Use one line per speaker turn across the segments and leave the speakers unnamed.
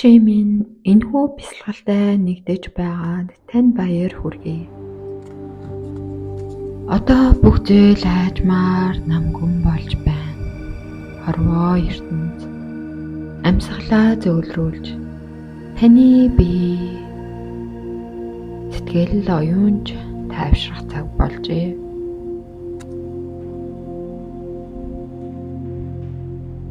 Чи минь энэхүү бясалгалтай нэгдэж байгаад танд баяр хүргэе. Одоо бүх зүйл айжмаар намгүн болж байна. Хорвоо ертөнд амьсгалаа зөвлөрүүлж таны бие сэтгэл оюунж тайвшрах цаг болжээ.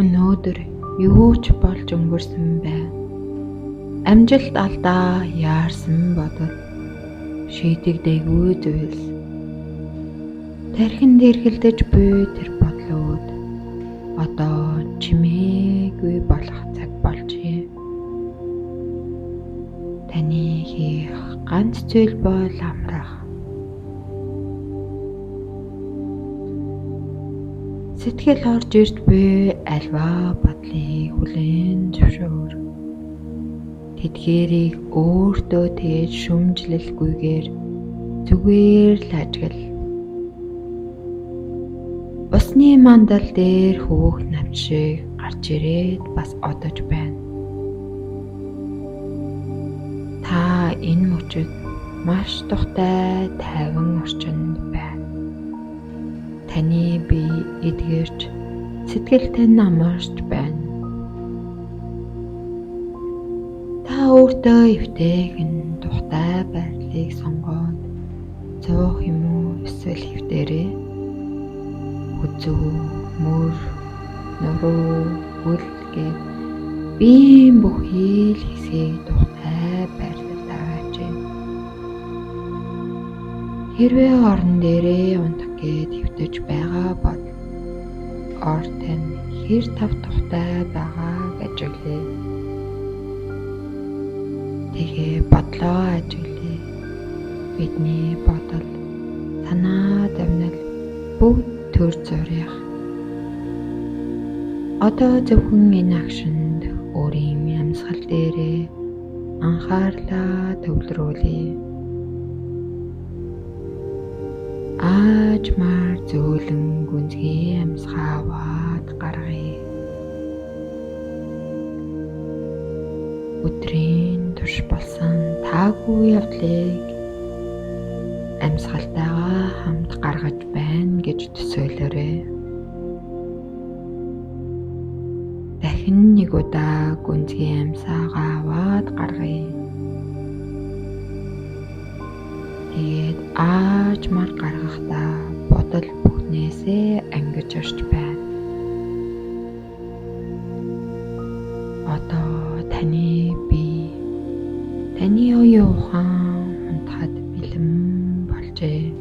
Өнөөдөр юу ч болж өнгөрсөн байна. Амжилт алдаа яарсан бодол шийдэгдээгүй зүйлс тархинд эргэлдэж буй тэр бодлууд одоо чимээгүй болох цаг болжээ. Таны хийх ганц зүйл бол амрах. Сэтгэл орж ирж буй альва бодлыг хүлээн зөвшөөр. Тэдгээрийг өөртөө тээж шүмжлэлгүйгээр зүгээр л ажигла. Усны мандал дээр хөөх навч шиг гарч ирээд бас одож байна. Та энэ мөчид маш тухтай тайван орчинд байна. Таны бие эдгэрч сэтгэлтэй намарч байна. Та өөртөө эвтэйгэн тухтай байдлыг сонгоод зөөх юм уу эсвэл хэвтээрээ үзүү, мөр, нуруу, хөлгээ биеийн бүхий л хэсгийг тухтай байрлал даажээ. Хэрвээ орон дээрээ унтах гээд хэвтэж байгаа бол орд нь хэр тав тухтай байгааг ажиглая. Тэгээ бодлоо ажиглая. Бидний бодол, санаа, давнал бүгд төр зорих. Одоо зөвхөн энэ акшнд өөрийн амьсгал дээрээ анхаарлаа төвлөрүүлье. Аажмаар зөөлөн гүнзгий амьсгаа аваад гаргая. Өдрийн турш болсон таагүй явдлыг амьсгалтайгаа хамт гаргаж байна гэж төсөөлөөрэй. Дахин нэг удаа гүнзгий амьсаагаа аваад гаргая. Тэгээд аажмаар гаргахдаа бодол бүхнээсээ ангиж орж байна. Одоо таны бие, таны оюун ухаан унтахад бэлэн болжээ.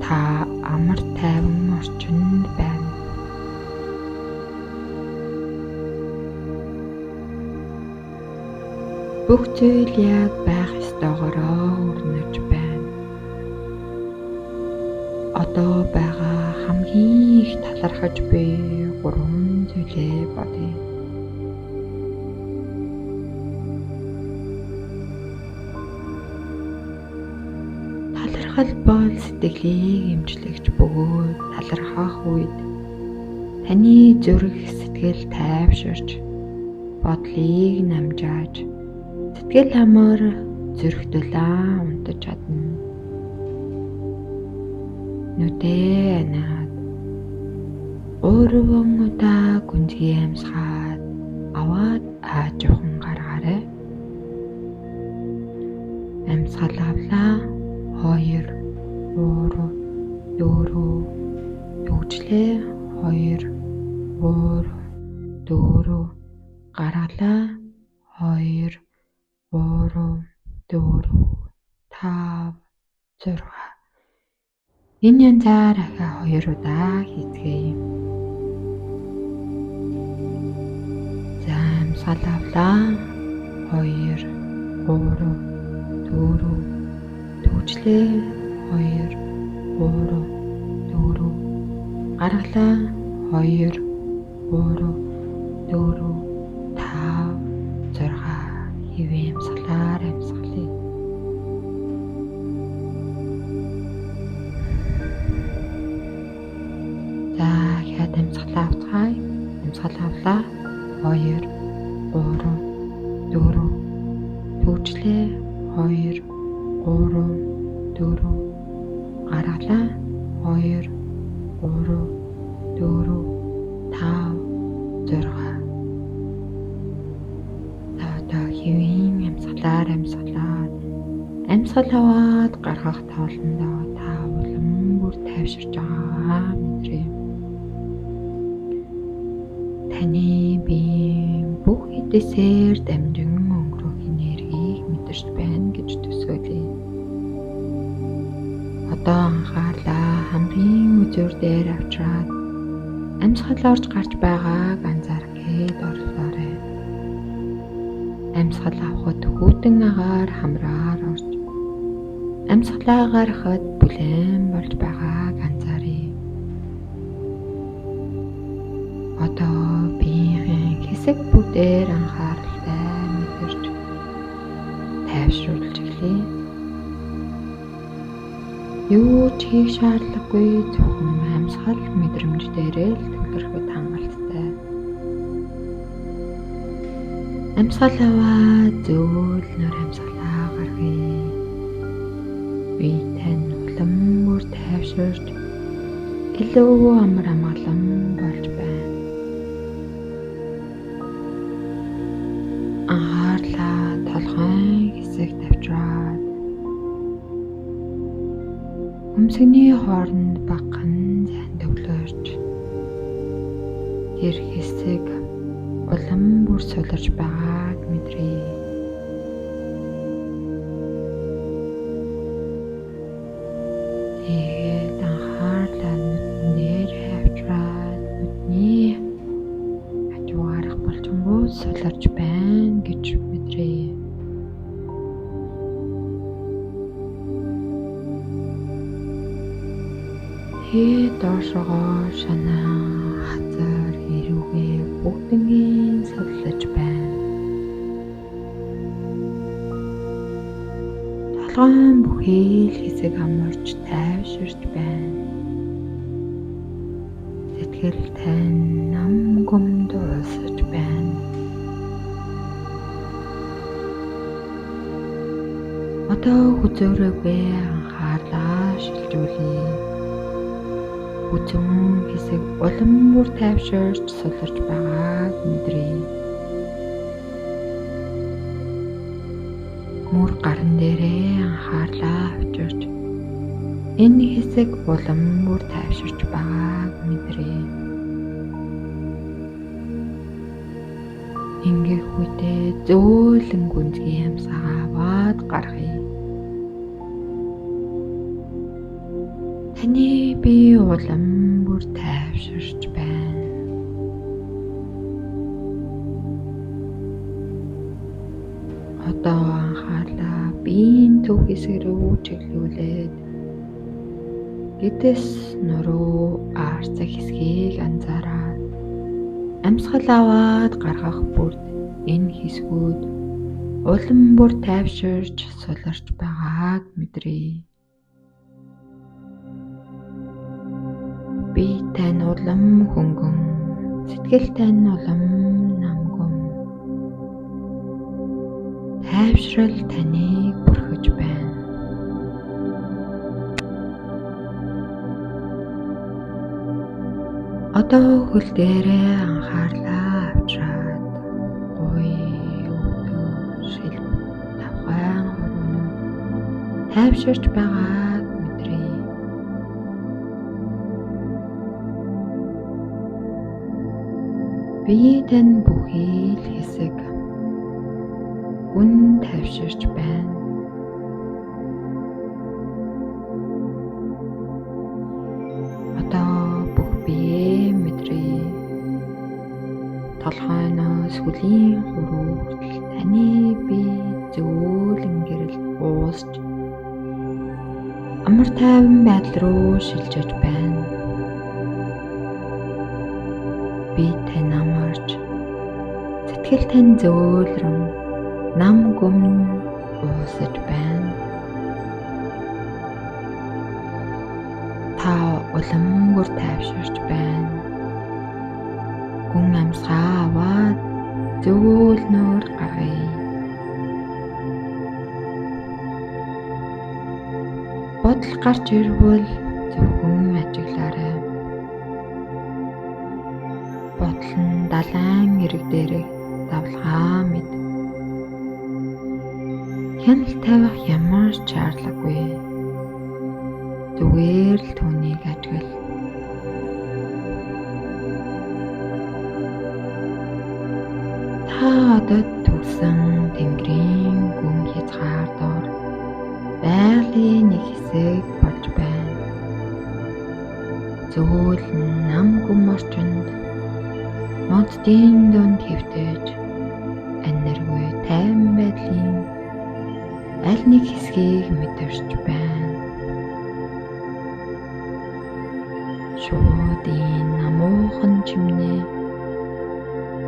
Та амар тайван орчинд байна. Бүх зүйл яг байх ёстойгоороо өрнөж байна. Одоо байгаа хамгийн их талархаж буй 3 зүйлээ бодъё. Талархал бол сэтгэлийг эмчлэгч бөгөөд талархах үед таны зүрх сэтгэл тайвширч бодлыг намжааж сэтгэл амар зүрх дулаан унтаж чадна. Нүдээ анаад 3 удаа гүнзгий амьсгаад аваад аажуухан гаргаарай. Амьсгал авлаа. 2, 3, 4 төвчлээ. 2, 3, 4 гаргалаа. 2, 3, 4, 5, 6. Энэ янзаар ахаа 2 удаа хийцгээе. За амьсгал авлаа. 2, 3, 4 төвчлээ. 2, 3, 4 гаргалаа. 2, 3, 4, 5, 6 хэвээ амьсгалаар амьсгалъя. За дахиад амьсгалаа авцгаая. Амьсгал авлаа. 2, 3, 4, төвчлээ 2, 3, 4, гаргалаа 2, 3, 4, 5, 6. Одоо хэвийн амьсгалаар амьсгал аваад гаргах тоолондоо та улам бүр тайвширч байгаагаа мэдрээ. Таны биеийн бүх хэдсээр дамжин өнгөрөх энергийг мэдэрч байна гэж төсөөлье. Одоо анхаарлаа хамгийн үзүүр дээр авчраад амьсгал орж гарч байгааг анзааргээд орлоорой. Амьсгал авахд хүйтэн агаар хамраар орж амьсгалаа гаргахад бүлээн болж байгааг анзааръя. Одоо биеийн хэсэг бүдээр анхааралтай мэдэрч тайвшруулж эхлэе. Юу ч хийх шаардлагагүй, зөвхөн амьсгал мэдрэмждээрээ л төвлөрөхөд хангалттай. Амьсгал аваад зөөлнөр амьсгалаа гаргая. Бие тань улам бүр тайвширч илүү амар амгалан болж байна. Анхаарлаа толгойн хэсэгт авчраад өмсгөний хооронд багахан зайн төвлөрч тэр хэсэг улам бүр суларч байгааг мэдрээ. Тэгээд анхаарлаа нүднээр авчраад нүдний хажуугарах болчингуу суларч байна гэж мэдрээ. Доошогоо шанаа хазар хэрүүгээ бүгднийг суллаж байна. Толгойн бүхий л хэсэг амарч тайвширч байна. Сэтгэл тань нам гомд уусаж байна. Одоо хүзөөрөөгөө анхаарлаа шилжүүлье. Хүзүүн хэсэг улам бүр тайвширч суларч байгааг мэдрээ. Мөр гарн дээрээ анхаарлаа авчирч энэ хэсэг улам бүр тайвширч байгааг мэдрээ. Ингээх үедээ зөөлөн гүнзгий амьсгаа аваад гаргая. Таны бие улам бүр тайвширч байна. Одоо анхаарлаа биеийн төв хэсэг рүү чиглүүлээд гэдэс нуруу арцаг хэсгийг анзаараад амьсгал аваад гаргах бүрд энэ хэсгүүд улам бүр тайвширч суларч байгааг мэдрээ. Бие тань улам хөнгөн, сэтгэл тань улам намгүм. Тайвшрал таныг бүрхэж байна. Одоо хөл дээрээ анхаарлаа авчраад шил давхайн хөрөнөд тайвширч байгааг мэдрээ. Бие тань бүхий л хэсэг гүн тайвширч байна. Одоо бүх бие мэдрээ. Толгойноос хүлийн хуруу хүртэл таны бие зөөлөн гэрэл уусч амар тайван байдал руу шилжиж байна. Бие тань амарч сэтгэл тань зөөлрөн нам гүм уусаж байна. Та улам бүр тайвширч байна. Гүн амьсгаа аваад зөөлнөөр гаргая. Бодол гарч ирвэл зөвхөн ажиглаарай. Бодол нь далайн эрэг дээрх давлгаа мэд. Хяналт тавих ямар ч шаардлагагүй. Зүгээр л түүнийг ажигла. Та одоо төгсөн тэнгэрийн гүн хязгаардор байгалийн нэг хэсэг болж байна. Зөвхөн нам гүн орчинд моддын дунд хэвтэж энерги тайван байдлын аль нэг хэсгийг мэдэрч байна. Шуудын намуухан чимнээ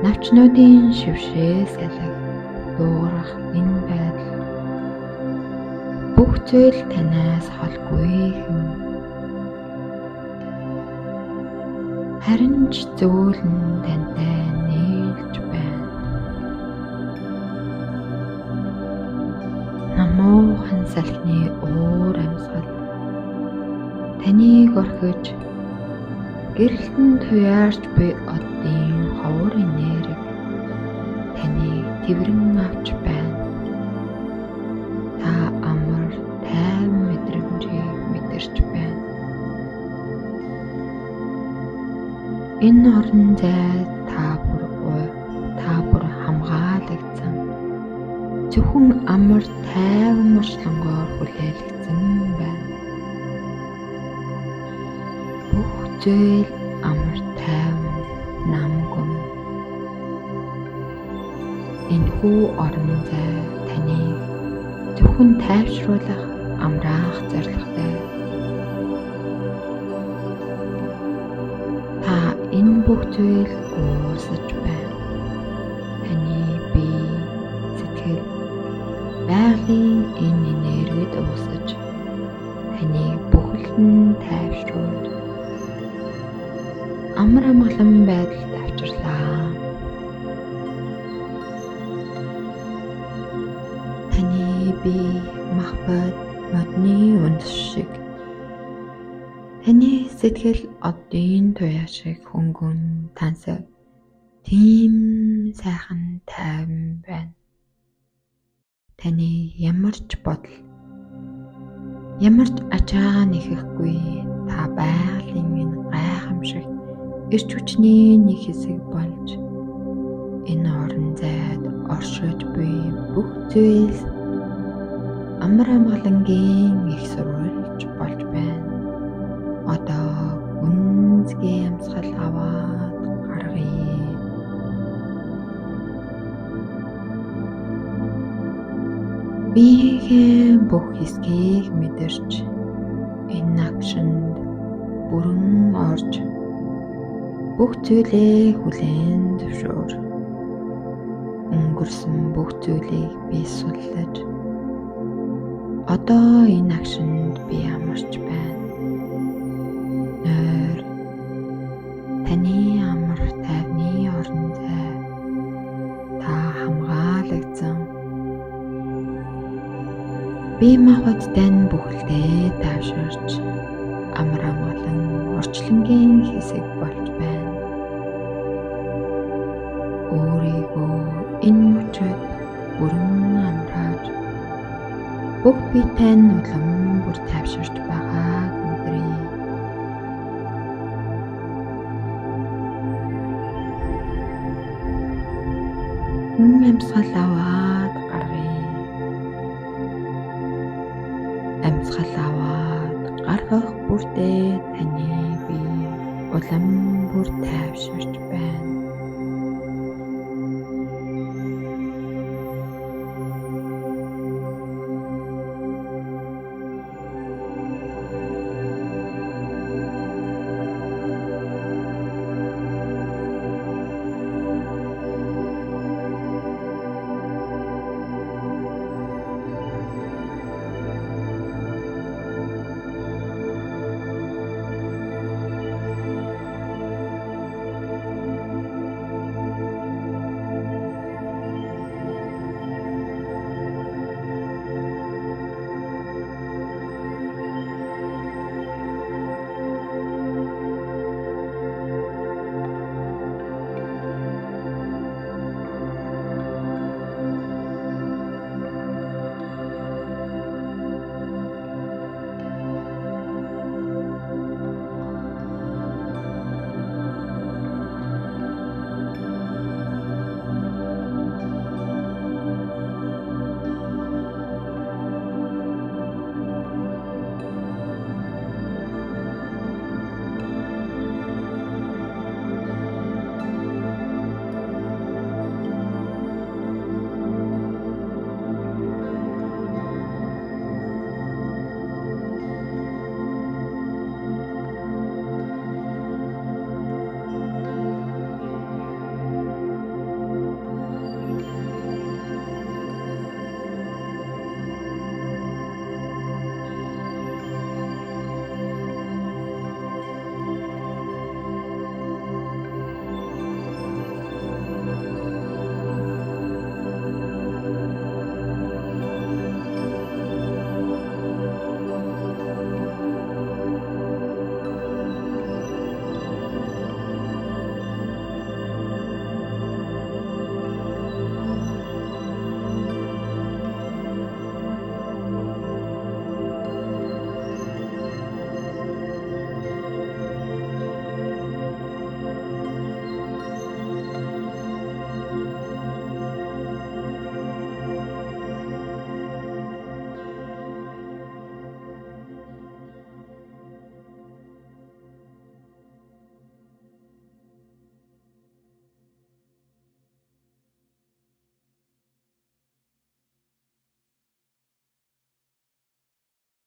навчнуудын шившээ салхи дуурах энэ байдал бүх зүйл танаас холгүй хэм. Харин ч зөөлн тантай нийлж байна. Намуухан салхины уур амьсгал таныг орхиж гэрэлтэн туяарч буй оддын ховор энерги таныг тэврэн авч байна. Та амар тайван мэдрэмжийг мэдэрч байна. Энэ орон зай та бүр хамгаалагдсан. Зөвхөн амар тайван орчлонгоор хүлээлгдсэн байна. Бүх зүйл амар тайван намгүм. Энэхүү орон зай таныг зөвхөн тайвшруулах амраах зорилготой. Та энэ бүх зүйл уусаж байна. Таны бие, сэтгэл, байгалийн энэ энергид уусаж таныг бүхэлд нь тайвшруулж амар амгалан байдалд авчирлаа. Таны бие махбод модны үндэс шиг. Таны сэтгэл оддын туяа шиг хөнгөн тансаг тийм сайхан тайван байна. Таны ямар ч бодол, ямар ч ачаа нэхэхгүй та байгалийн энэ гайхамшиг эрч хүчний нэг хэсэг болж энэ орон зайд оршиж буй бүх зүйлс амар амгалангийн их сурвалж болж байна. Одоо гүнзгий амьсгал аваад гаргая. Биеийн бүх хэсгийг мэдэрч энэ акшнд бүрэн орж бүх зүйлээ хүлээн зөвшөөр. Өнгөрсөн бүх зүйлийг би суллаж одоо энэ акшнд би амарч байна. Нойр таны амар тайвны орон зай та хамгаалагдсан. Бие махбодтой нь бүхэлдээ тайвширч амар амгалан орчлонгийн хэсэг болж байна. Өөрийгөө энэ мөчөд бүрэн амрааж бүх биетэй нь улам бүр тайвширч байгааг мэдрээ. Хүн амьсгал аваад гаргая. Амьсгал аваад гаргах бүртээ таны бие улам бүр тайвширч байна.